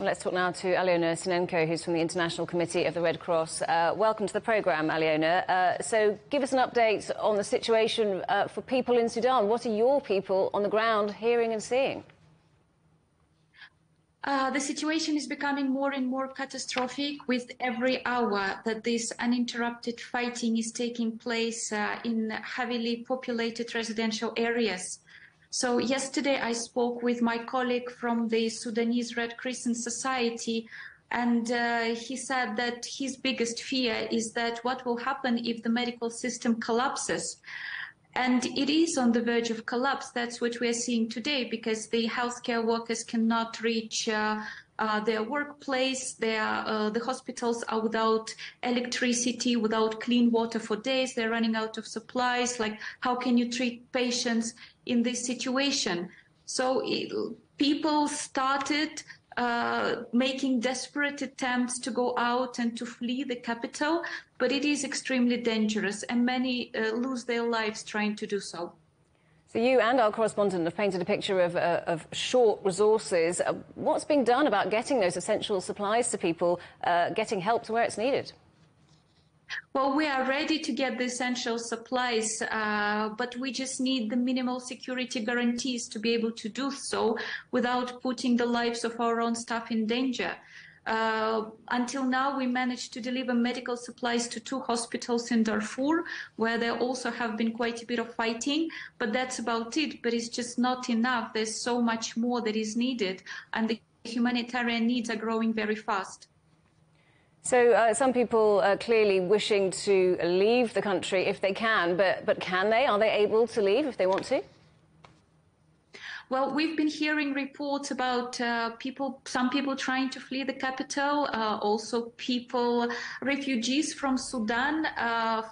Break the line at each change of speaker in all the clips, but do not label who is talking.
Well, let's talk now to Alyona Synenko, who's from the International Committee of the Red Cross. Welcome to the programme, Alyona. So give us an update on the situation for people in Sudan. What are your people on the ground hearing and seeing?
The situation is becoming more and more catastrophic with every hour that this uninterrupted fighting is taking place in heavily populated residential areas. So yesterday I spoke with my colleague from the Sudanese Red Crescent Society, and he said that his biggest fear is that what will happen if the medical system collapses. And it is on the verge of collapse. That's what we are seeing today, because the healthcare workers cannot reach their workplace. The hospitals are without electricity, without clean water for days. They're running out of supplies. Like, how can you treat patients in this situation? So people started making desperate attempts to go out and to flee the capital, but it is extremely dangerous, and many lose their lives trying to do so.
So you and our correspondent have painted a picture of short resources. What's being done about getting those essential supplies to people, getting help to where it's needed?
Well, we are ready to get the essential supplies, but we just need the minimal security guarantees to be able to do so without putting the lives of our own staff in danger. Until now, we managed to deliver medical supplies to 2 hospitals in Darfur, where there also have been quite a bit of fighting, but that's about it. But it's just not enough. There's so much more that is needed, and the humanitarian needs are growing very fast.
So some people are clearly wishing to leave the country if they can, but can they? Are they able to leave if they want to?
Well, we've been hearing reports about some people trying to flee the capital, also refugees from Sudan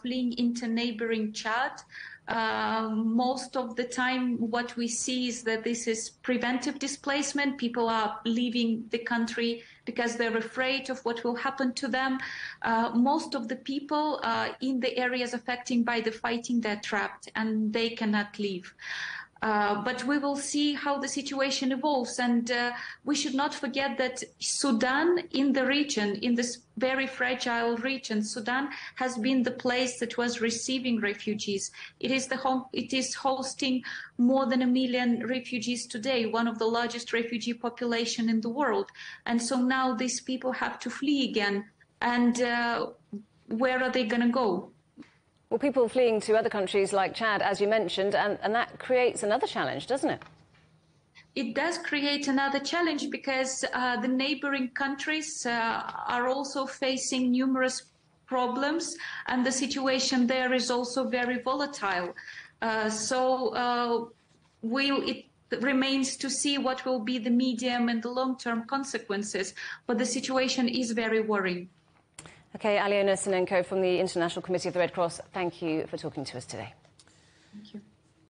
fleeing into neighboring Chad. Most of the time, what we see is that this is preventive displacement. People are leaving the country because they're afraid of what will happen to them. Most of the people in the areas affected by the fighting, they're trapped and they cannot leave. But we will see how the situation evolves, and we should not forget that Sudan in the region, in this very fragile region, Sudan has been the place that was receiving refugees. It is hosting more than 1 million refugees today, one of the largest refugee population in the world. And so now these people have to flee again, and where are they going to go?
Well, people fleeing to other countries like Chad, as you mentioned, and that creates another challenge, doesn't it?
It does create another challenge because the neighboring countries are also facing numerous problems, and the situation there is also very volatile. It remains to see what will be the medium and the long-term consequences, but the situation is very worrying.
OK, Alyona Synenko from the International Committee of the Red Cross, thank you for talking to us today.
Thank you.